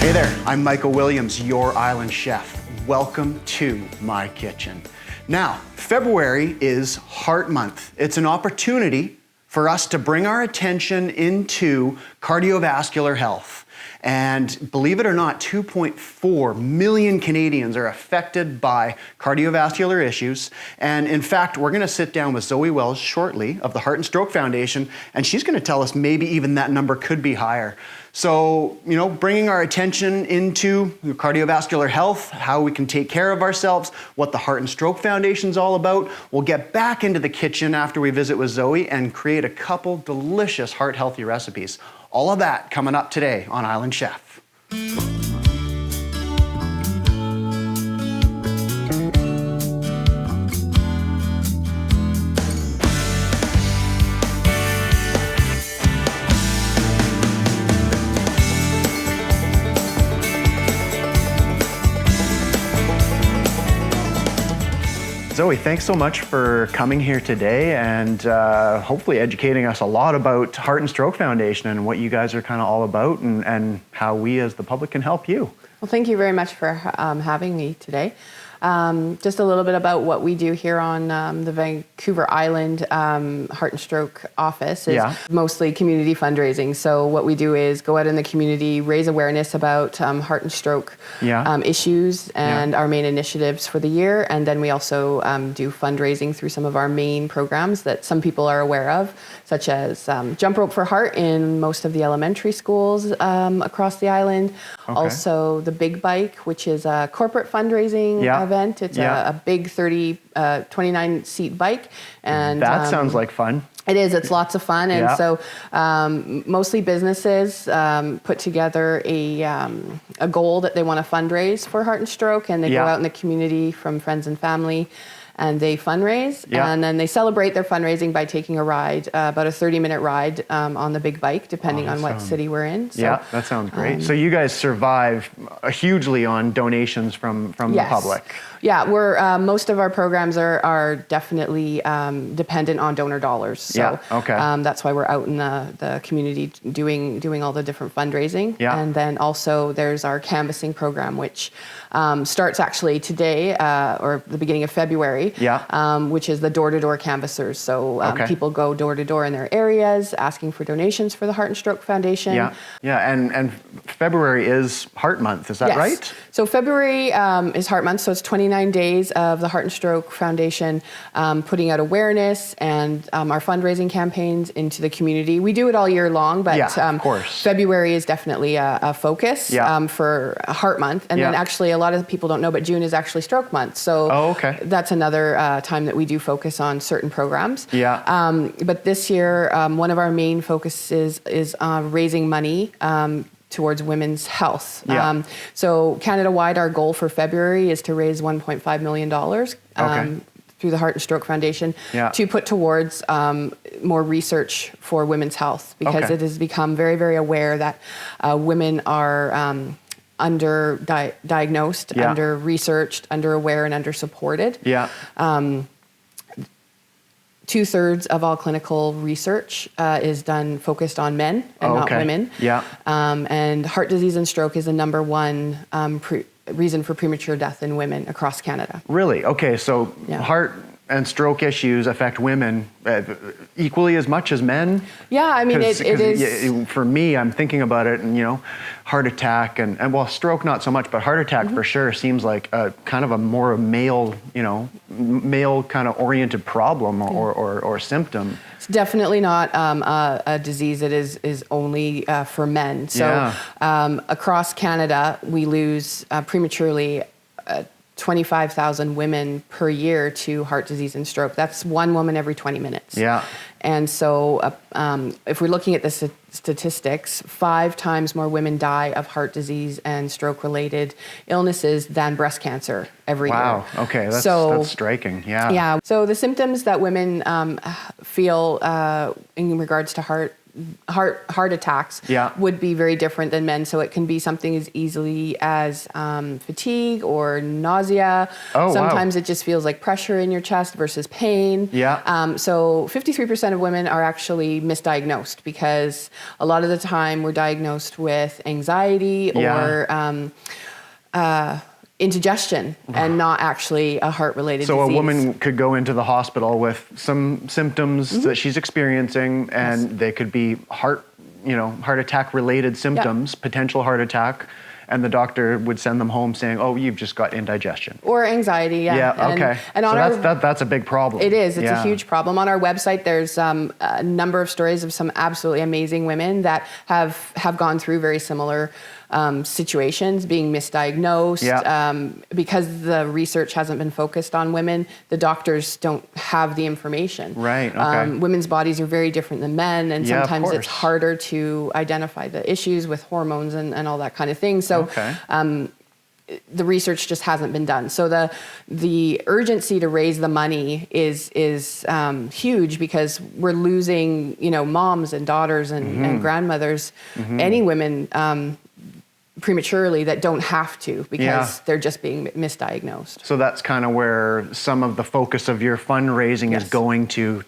Hey there, I'm Michael Williams, your island chef. Welcome to my kitchen. Now, February is Heart Month. It's an opportunity for us to bring our attention into cardiovascular health. And believe it or not, 2.4 million Canadians are affected by cardiovascular issues. And in fact, we're gonna sit down with Zoe Wells shortly of the Heart and Stroke Foundation, and she's gonna tell us maybe even that number could be higher. So, bringing our attention into cardiovascular health, how we can take care of ourselves, what the Heart and Stroke Foundation is all about. We'll get back into the kitchen after we visit with Zoe and create a couple delicious heart-healthy recipes. All of that coming up today on Island Chef. Zoe, thanks so much for coming here today and hopefully educating us a lot about Heart and Stroke Foundation and what you guys are kind of all about and how we as the public can help you. Well, thank you very much for having me today. Just a little bit about what we do here on the Vancouver Island Heart and Stroke office is mostly community fundraising. So what we do is go out in the community, raise awareness about heart and stroke issues and our main initiatives for the year. And then we also do fundraising through some of our main programs that some people are aware of, such as Jump Rope for Heart in most of the elementary schools across the island. Okay. Also the Big Bike, which is a corporate fundraising event. It's a big 29-seat bike. And that sounds like fun. It is. It's lots of fun. And so mostly businesses put together a goal that they want to fundraise for heart and stroke, and they go out in the community from friends and family, and they fundraise, and then they celebrate their fundraising by taking a ride, about a 30-minute ride on the Big Bike, depending on what city we're in. So, that sounds great. So you guys survive hugely on donations from the public. Yeah, we're most of our programs are definitely dependent on donor dollars. So that's why we're out in the community doing all the different fundraising. Yeah. And then also there's our canvassing program, which starts actually today or the beginning of February, which is the door-to-door canvassers. So people go door-to-door in their areas asking for donations for the Heart and Stroke Foundation. And February is Heart Month, is that right? So February is Heart Month, so it's 29 days of the Heart and Stroke Foundation putting out awareness and our fundraising campaigns into the community. We do it all year long, but of course. February is definitely a focus for Heart Month. And then actually a lot of people don't know, but June is actually Stroke Month. So that's another time that we do focus on certain programs. But this year, one of our main focuses is raising money towards women's health. So Canada-wide, our goal for February is to raise $1.5 million through the Heart and Stroke Foundation to put towards more research for women's health, because it has become very, very aware that women are under-diagnosed, under-researched, under-aware, and under-supported. 2/3 of all clinical research is done focused on men and not women. And heart disease and stroke is the number one reason for premature death in women across Canada. Really? Okay, so heart and stroke issues affect women equally as much as men? Yeah, I mean, it is. For me, I'm thinking about it, and heart attack and well, stroke not so much, but heart attack for sure seems like a kind of a more male, male kind of oriented problem or symptom. It's definitely not a disease that is only for men. So across Canada, we lose prematurely 25,000 women per year to heart disease and stroke. That's one woman every 20 minutes. And so if we're looking at the statistics, 5 times more women die of heart disease and stroke-related illnesses than breast cancer every year. Wow, okay, that's striking, Yeah, so the symptoms that women feel in regards to heart heart attacks would be very different than men. So it can be something as easily as fatigue or nausea. Sometimes it just feels like pressure in your chest versus pain. So 53% of women are actually misdiagnosed because a lot of the time we're diagnosed with anxiety or indigestion and not actually a heart-related disease. So a woman could go into the hospital with some symptoms that she's experiencing, and they could be heart attack-related symptoms, potential heart attack, and the doctor would send them home saying, "Oh, you've just got indigestion." Or anxiety, And so that's a big problem. It is. It's a huge problem. On our website, there's a number of stories of some absolutely amazing women that have gone through very similar situations, being misdiagnosed. Because the research hasn't been focused on women, the doctors don't have the information. Right, okay. Women's bodies are very different than men, and sometimes it's harder to identify the issues with hormones and all that kind of thing. So the research just hasn't been done. So the urgency to raise the money is huge because we're losing, moms and daughters and grandmothers, any women prematurely that don't have to because they're just being misdiagnosed. So that's kind of where some of the focus of your fundraising is going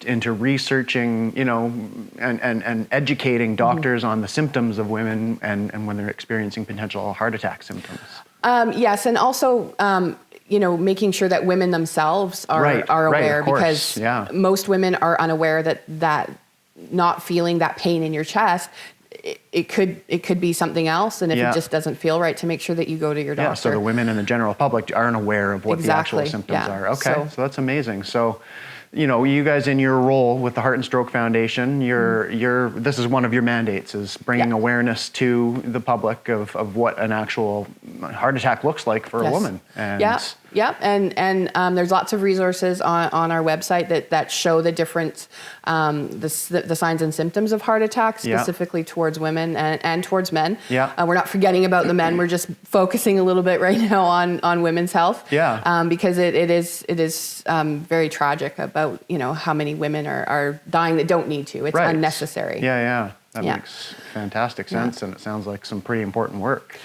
into researching, and educating doctors on the symptoms of women and when they're experiencing potential heart attack symptoms. Yes, and also, making sure that women themselves are aware because most women are unaware that not feeling that pain in your chest, it could be something else, and if it just doesn't feel right, to make sure that you go to your doctor. So the women and the general public aren't aware of what the actual symptoms are. Okay, so that's amazing. So, you guys in your role with the Heart and Stroke Foundation, this is one of your mandates, is bringing awareness to the public of what an actual heart attack looks like for a woman. And and there's lots of resources on our website that show the different the signs and symptoms of heart attacks, specifically towards women and towards men. We're not forgetting about the men. We're just focusing a little bit right now on women's health. Because it is very tragic about how many women are dying that don't need to. It's unnecessary. That makes fantastic sense, and it sounds like some pretty important work.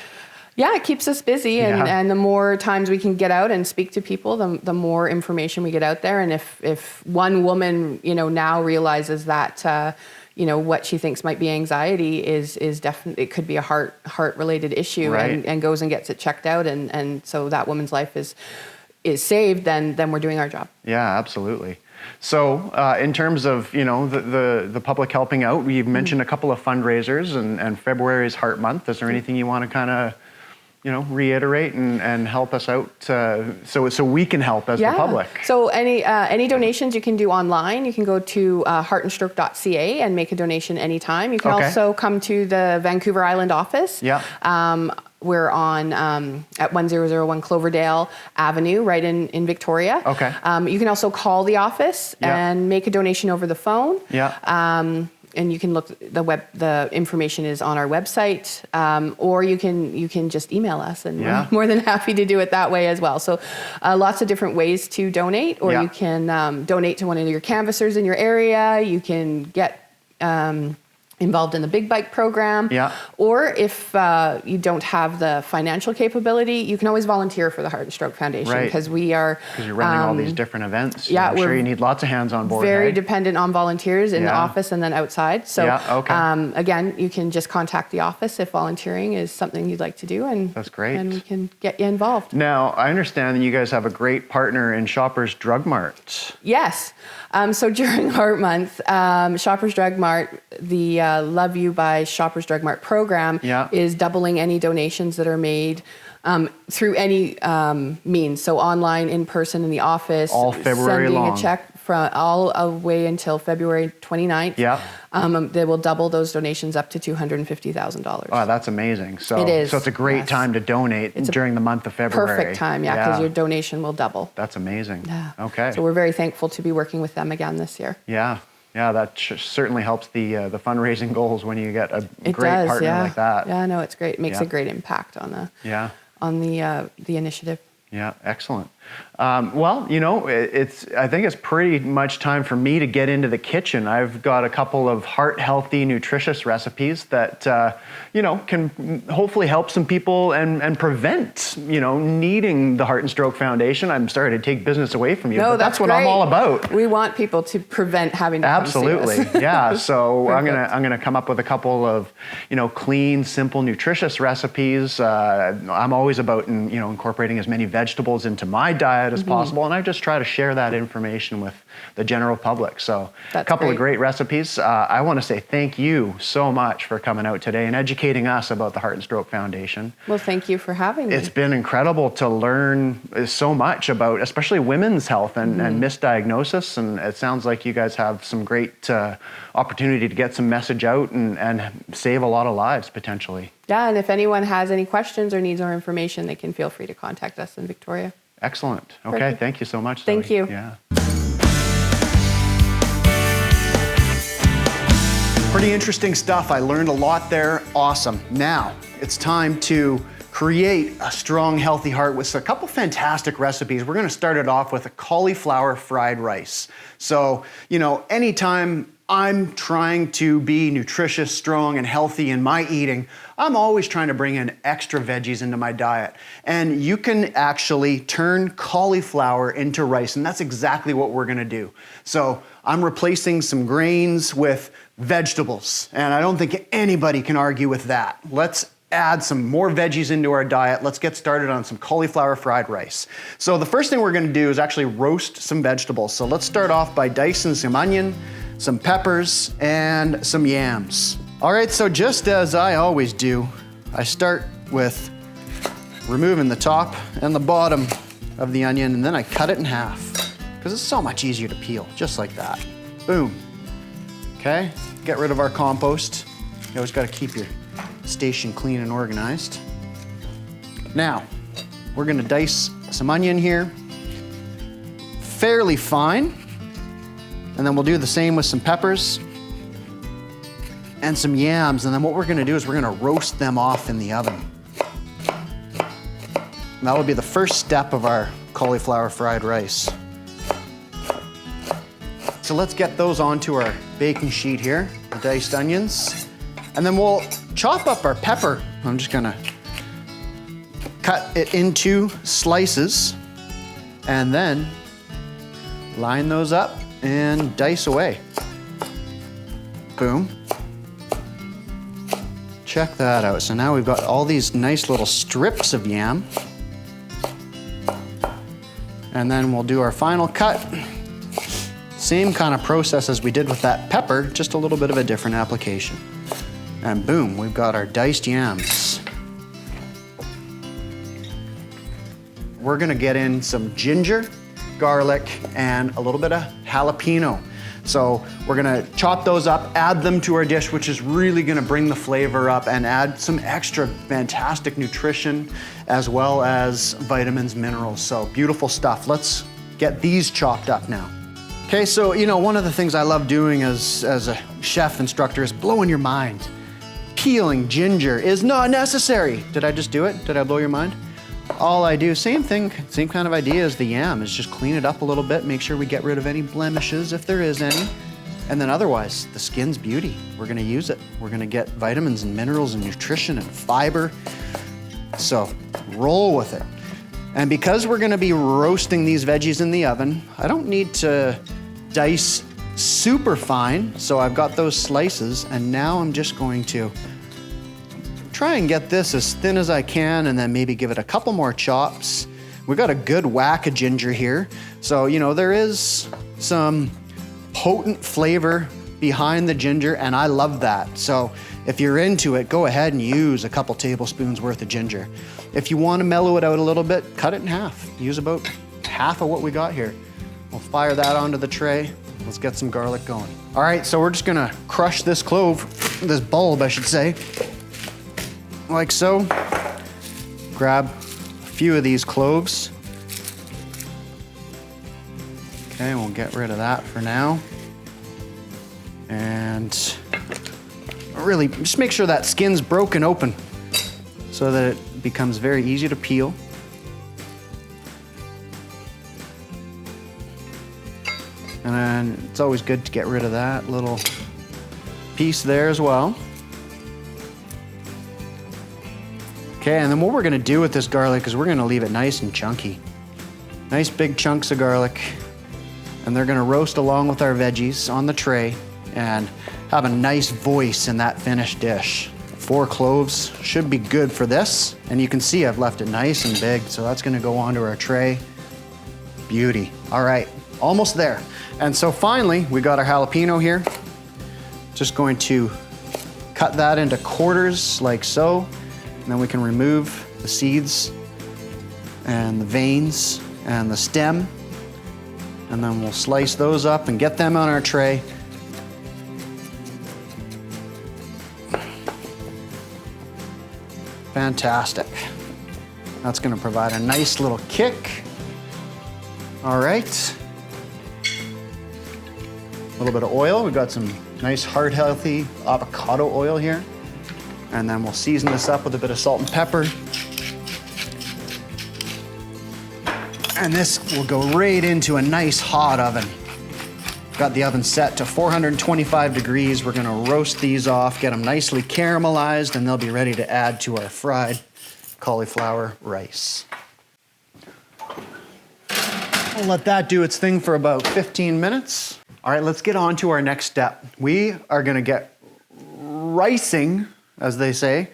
Yeah, it keeps us busy, and the more times we can get out and speak to people, the more information we get out there. And if one woman, now realizes that, what she thinks might be anxiety is definitely, it could be a heart-related issue, and goes and gets it checked out, and so that woman's life is saved, then we're doing our job. Yeah, absolutely. So in terms of, the public helping out, we've mentioned a couple of fundraisers, and February is Heart Month. Is there anything you want to kind of reiterate and help us out so we can help as the public? So any donations you can do online. You can go to heartandstroke.ca and make a donation anytime. You can also come to the Vancouver Island office. We're on at 1001 Cloverdale Avenue, right in Victoria. You can also call the office and make a donation over the phone. And you can look, the information is on our website, or you can just email us, and we're more than happy to do it that way as well. So lots of different ways to donate, or you can donate to one of your canvassers in your area. You can get involved in the Big Bike program. Or if you don't have the financial capability, you can always volunteer for the Heart and Stroke Foundation, because we are... Because you're running all these different events. I'm sure you need lots of hands on board. Very dependent on volunteers in the office and then outside. So again, you can just contact the office if volunteering is something you'd like to do, and that's great. And we can get you involved. Now, I understand that you guys have a great partner in Shoppers Drug Mart. Yes. So during Heart Month, Shoppers Drug Mart, the Love You by Shoppers Drug Mart program is doubling any donations that are made through any means. So online, in person, in the office. All February long. Sending a check from all the way until February 29th. They will double those donations up to $250,000. Oh, that's amazing. So it is. So it's a great time to donate during the month of February. Perfect time, because your donation will double. That's amazing. Okay. So we're very thankful to be working with them again this year. Yeah, that certainly helps the fundraising goals when you get a great partner like that. No, it's great. It makes a great impact on the initiative. Yeah, excellent. Well, I think it's pretty much time for me to get into the kitchen. I've got a couple of heart-healthy, nutritious recipes that, can hopefully help some people and prevent, needing the Heart and Stroke Foundation. I'm sorry to take business away from you, but that's what I'm all about. We want people to prevent having to Absolutely, come see us. yeah. So I'm gonna come up with a couple of, clean, simple, nutritious recipes. I'm always about, incorporating as many vegetables into my diet as possible, and I just try to share that information with the general public. So a couple of great recipes. I want to say thank you so much for coming out today and educating us about the Heart and Stroke Foundation. Well, thank you for having me. It's been incredible to learn so much about, especially women's health and misdiagnosis, and it sounds like you guys have some great opportunity to get some message out and save a lot of lives potentially. Yeah, and if anyone has any questions or needs more information, they can feel free to contact us in Victoria. Excellent. Okay, perfect. Thank you so much, Zoe. Thank you. Yeah. Pretty interesting stuff. I learned a lot there. Awesome. Now, it's time to create a strong, healthy heart with a couple fantastic recipes. We're gonna start it off with a cauliflower fried rice. So, anytime I'm trying to be nutritious, strong, and healthy in my eating, I'm always trying to bring in extra veggies into my diet. And you can actually turn cauliflower into rice, and that's exactly what we're gonna do. So I'm replacing some grains with vegetables, and I don't think anybody can argue with that. Let's add some more veggies into our diet. Let's get started on some cauliflower fried rice. So the first thing we're gonna do is actually roast some vegetables. So let's start off by dicing some onion, some peppers, and some yams. All right, so just as I always do, I start with removing the top and the bottom of the onion, and then I cut it in half because it's so much easier to peel, just like that. Boom. Okay, get rid of our compost. You always gotta keep your station clean and organized. Now, we're gonna dice some onion here, fairly fine. And then we'll do the same with some peppers and some yams. And then what we're gonna do is we're gonna roast them off in the oven. And that will be the first step of our cauliflower fried rice. So let's get those onto our baking sheet here, the diced onions. And then we'll chop up our pepper. I'm just gonna cut it into slices and then line those up and dice away. Boom. Check that out. So now we've got all these nice little strips of yam. And then we'll do our final cut. Same kind of process as we did with that pepper, just a little bit of a different application. And boom, we've got our diced yams. We're gonna get in some ginger, garlic, and a little bit of jalapeno. So we're gonna chop those up, add them to our dish, which is really gonna bring the flavor up and add some extra fantastic nutrition as well as vitamins, minerals. So beautiful stuff. Let's get these chopped up now. Okay, so one of the things I love doing as a chef instructor is blowing your mind. Peeling ginger is not necessary. Did I just do it? Did I blow your mind? All I do, same thing, same kind of idea as the yam, is just clean it up a little bit, make sure we get rid of any blemishes if there is any. And then otherwise, the skin's beauty. We're gonna use it. We're gonna get vitamins and minerals and nutrition and fiber. So roll with it. And because we're gonna be roasting these veggies in the oven, I don't need to dice super fine. So I've got those slices, and now I'm just going to try and get this as thin as I can, and then maybe give it a couple more chops. We've got a good whack of ginger here. So, there is some potent flavor behind the ginger, and I love that. So if you're into it, go ahead and use a couple tablespoons worth of ginger. If you want to mellow it out a little bit, cut it in half. Use about half of what we got here. We'll fire that onto the tray. Let's get some garlic going. All right, so we're just gonna crush this this bulb, I should say, like so. Grab a few of these cloves. Okay, we'll get rid of that for now. And really just make sure that skin's broken open so that it becomes very easy to peel. And then it's always good to get rid of that little piece there as well. Okay, and then what we're gonna do with this garlic is we're gonna leave it nice and chunky. Nice big chunks of garlic. And they're gonna roast along with our veggies on the tray and have a nice voice in that finished dish. 4 cloves should be good for this. And you can see I've left it nice and big, so that's gonna go onto our tray. Beauty. All right, almost there. And so finally, we got our jalapeno here. Just going to cut that into quarters like so. And then we can remove the seeds and the veins and the stem. And then we'll slice those up and get them on our tray. Fantastic. That's gonna provide a nice little kick. All right. A little bit of oil. We've got some nice, heart healthy avocado oil here. And then we'll season this up with a bit of salt and pepper. And this will go right into a nice hot oven. Got the oven set to 425 degrees. We're gonna roast these off, get them nicely caramelized, and they'll be ready to add to our fried cauliflower rice. I'll let that do its thing for about 15 minutes. All right, let's get on to our next step. We are gonna get ricing, as they say,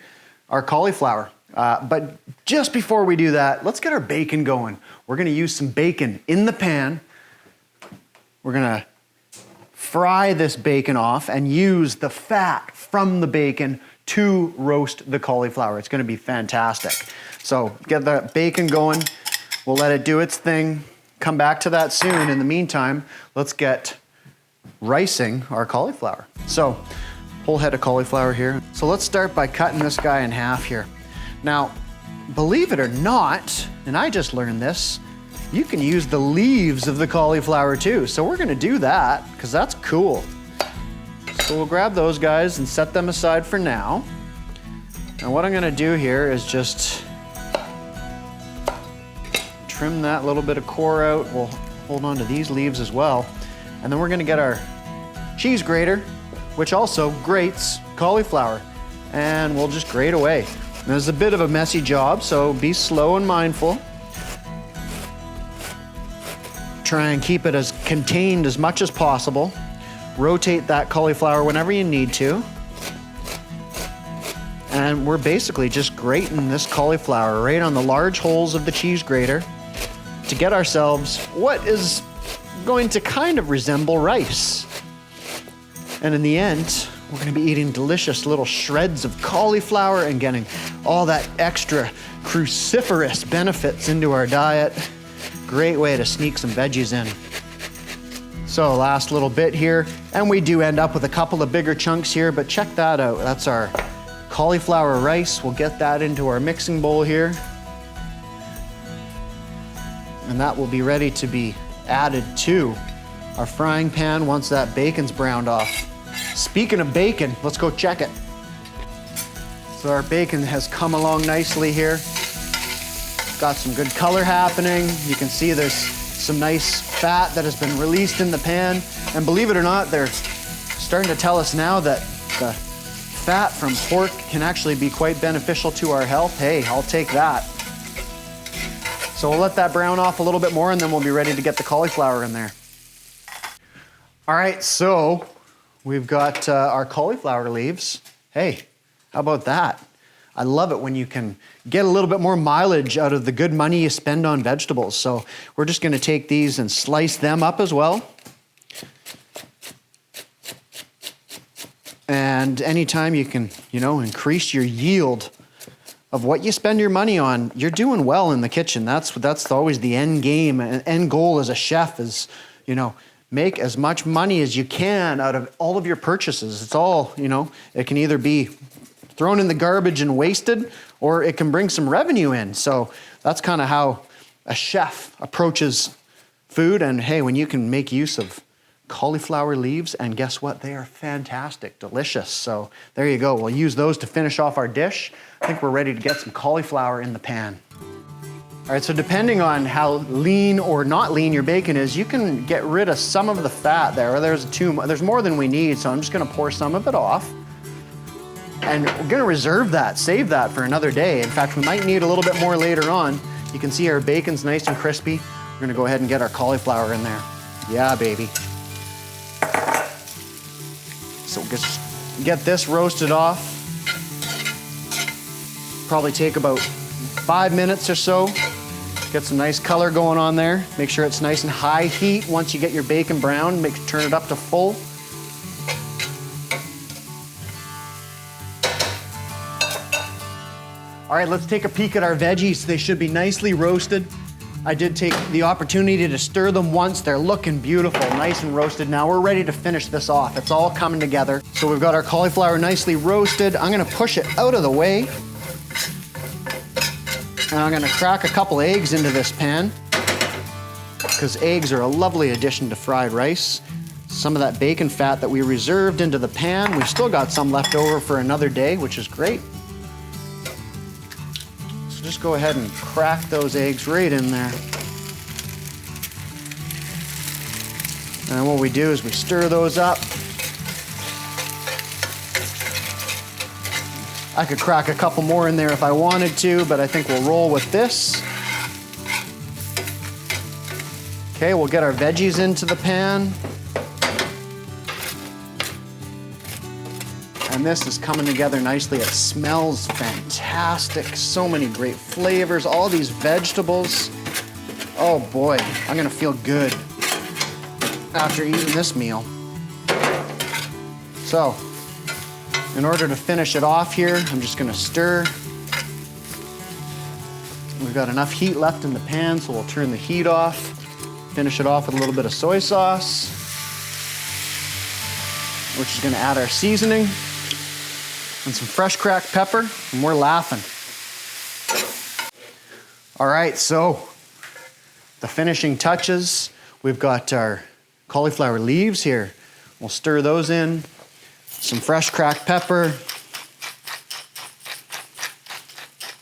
our cauliflower. But just before we do that, let's get our bacon going. We're gonna use some bacon in the pan. We're gonna fry this bacon off and use the fat from the bacon to roast the cauliflower. It's gonna be fantastic. So get the bacon going. We'll let it do its thing. Come back to that soon. In the meantime, let's get ricing our cauliflower. So, whole head of cauliflower here. So let's start by cutting this guy in half here. Now, believe it or not, and I just learned this, you can use the leaves of the cauliflower too. So we're gonna do that, because that's cool. So we'll grab those guys and set them aside for now. And what I'm gonna do here is just trim that little bit of core out. We'll hold on to these leaves as well. And then we're gonna get our cheese grater, which also grates cauliflower. And we'll just grate away. This is a bit of a messy job, so be slow and mindful. Try and keep it as contained as much as possible. Rotate that cauliflower whenever you need to. And we're basically just grating this cauliflower right on the large holes of the cheese grater to get ourselves what is going to kind of resemble rice. And in the end, we're gonna be eating delicious little shreds of cauliflower and getting all that extra cruciferous benefits into our diet. Great way to sneak some veggies in. So last little bit here, and we do end up with a couple of bigger chunks here, but check that out. That's our cauliflower rice. We'll get that into our mixing bowl here. And that will be ready to be added to our frying pan once that bacon's browned off. Speaking of bacon, let's go check it. So our bacon has come along nicely here. Got some good color happening. You can see there's some nice fat that has been released in the pan. And believe it or not, they're starting to tell us now that the fat from pork can actually be quite beneficial to our health. Hey, I'll take that. So we'll let that brown off a little bit more and then we'll be ready to get the cauliflower in there. All right, so we've got our cauliflower leaves. Hey, how about that? I love it when you can get a little bit more mileage out of the good money you spend on vegetables. So we're just gonna take these and slice them up as well. And anytime you can, increase your yield of what you spend your money on, you're doing well in the kitchen. That's always the end game. End goal as a chef is, make as much money as you can out of all of your purchases. It's all, it can either be thrown in the garbage and wasted, or it can bring some revenue in. So that's kind of how a chef approaches food. And hey, when you can make use of cauliflower leaves, and guess what? They are fantastic, delicious. So there you go. We'll use those to finish off our dish. I think we're ready to get some cauliflower in the pan. All right, so depending on how lean or not lean your bacon is, you can get rid of some of the fat there. There's more than we need, so I'm just gonna pour some of it off. And we're gonna reserve that, save that for another day. In fact, we might need a little bit more later on. You can see our bacon's nice and crispy. We're gonna go ahead and get our cauliflower in there. Yeah, baby. So just get this roasted off. Probably take about 5 minutes or so. Get some nice color going on there. Make sure it's nice and high heat. Once you get your bacon brown, turn it up to full. All right, let's take a peek at our veggies. They should be nicely roasted. I did take the opportunity to stir them once. They're looking beautiful, nice and roasted. Now we're ready to finish this off. It's all coming together. So we've got our cauliflower nicely roasted. I'm gonna push it out of the way. And I'm gonna crack a couple eggs into this pan because eggs are a lovely addition to fried rice. Some of that bacon fat that we reserved into the pan, we've still got some left over for another day, which is great. So just go ahead and crack those eggs right in there. And then what we do is we stir those up. I could crack a couple more in there if I wanted to, but I think we'll roll with this. Okay, we'll get our veggies into the pan. And this is coming together nicely. It smells fantastic. So many great flavors, all these vegetables. Oh boy, I'm gonna feel good after eating this meal. So, in order to finish it off here, I'm just gonna stir. We've got enough heat left in the pan, so we'll turn the heat off. Finish it off with a little bit of soy sauce, which is gonna add our seasoning, and some fresh cracked pepper, and we're laughing. All right, so the finishing touches. We've got our cauliflower leaves here. We'll stir those in. Some fresh cracked pepper.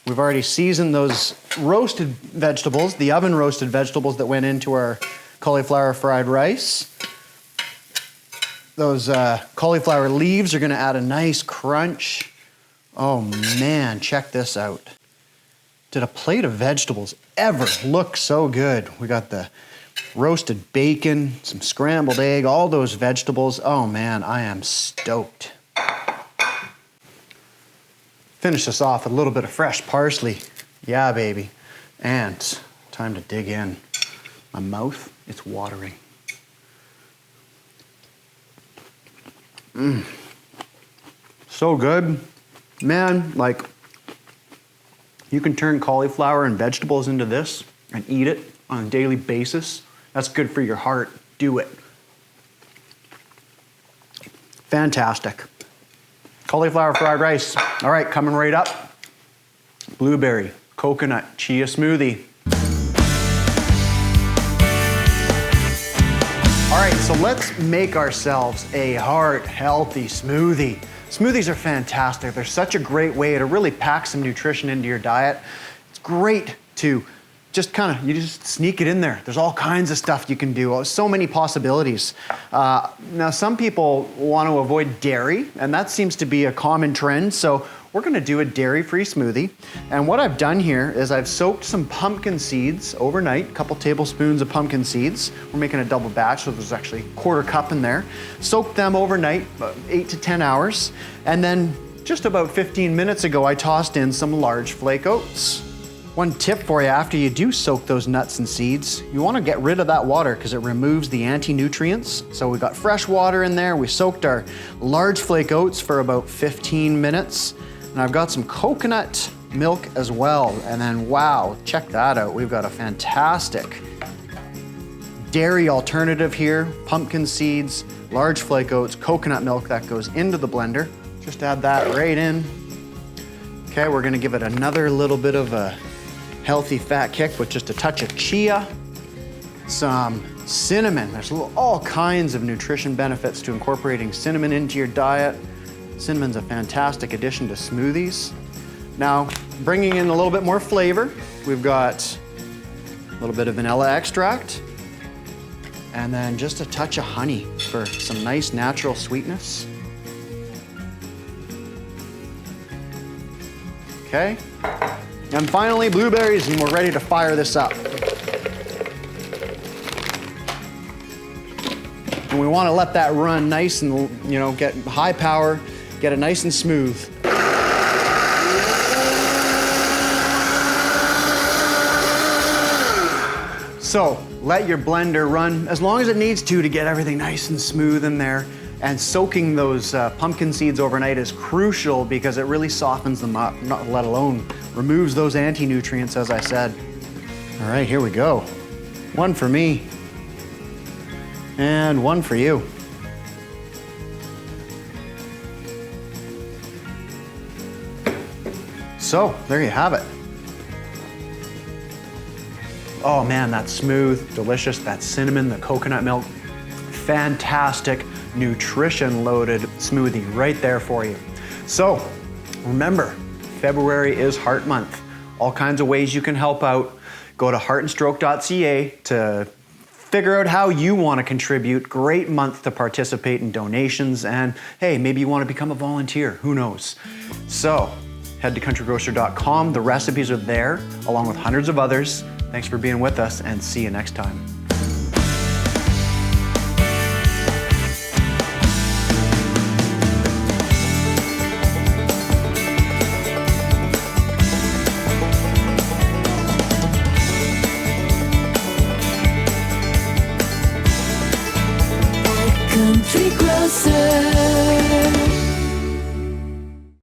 We've already seasoned those roasted vegetables, the oven roasted vegetables that went into our cauliflower fried rice. Those cauliflower leaves are gonna add a nice crunch. Oh man, check this out. Did a plate of vegetables ever look so good? We got the roasted bacon, some scrambled egg, all those vegetables. Oh man, I am stoked. Finish this off with a little bit of fresh parsley. Yeah, baby. And time to dig in. My mouth, it's watering. So good. Man, like, you can turn cauliflower and vegetables into this and eat it on a daily basis. That's good for your heart. Do it. Fantastic. Cauliflower fried rice. All right, coming right up. Blueberry, coconut, chia smoothie. All right, so let's make ourselves a heart-healthy smoothie. Smoothies are fantastic. They're such a great way to really pack some nutrition into your diet. It's great to you just sneak it in there. There's all kinds of stuff you can do. So many possibilities. Now, some people want to avoid dairy, and that seems to be a common trend. So we're gonna do a dairy-free smoothie. And what I've done here is I've soaked some pumpkin seeds overnight, a couple tablespoons of pumpkin seeds. We're making a double batch, so there's actually a quarter cup in there. Soaked them overnight, about 8 to 10 hours. And then just about 15 minutes ago, I tossed in some large flake oats. One tip for you, after you do soak those nuts and seeds, you want to get rid of that water because it removes the anti-nutrients. So we got fresh water in there. We soaked our large flake oats for about 15 minutes. And I've got some coconut milk as well. And then, wow, check that out. We've got a fantastic dairy alternative here. Pumpkin seeds, large flake oats, coconut milk that goes into the blender. Just add that right in. Okay, we're gonna give it another little bit of a healthy fat kick with just a touch of chia, some cinnamon. There's all kinds of nutrition benefits to incorporating cinnamon into your diet. Cinnamon's a fantastic addition to smoothies. Now, bringing in a little bit more flavor, we've got little bit of vanilla extract, and then just a touch of honey for some nice natural sweetness. Okay. And finally, blueberries, and we're ready to fire this up. And we want to let that run nice and, get high power, get it nice and smooth. So let your blender run as long as it needs to get everything nice and smooth in there. And soaking those pumpkin seeds overnight is crucial because it really softens them up, not let alone removes those anti-nutrients, as I said. All right, here we go. One for me and one for you. So there you have it. Oh man, that's smooth, delicious. That cinnamon, the coconut milk, fantastic, nutrition-loaded smoothie right there for you. So remember, February is Heart Month. All kinds of ways you can help out. Go to heartandstroke.ca to figure out how you want to contribute. Great month to participate in donations, and hey, maybe you want to become a volunteer. Who knows? So head to countrygrocer.com. The recipes are there, along with hundreds of others. Thanks for being with us, and see you next time. Country Grocer.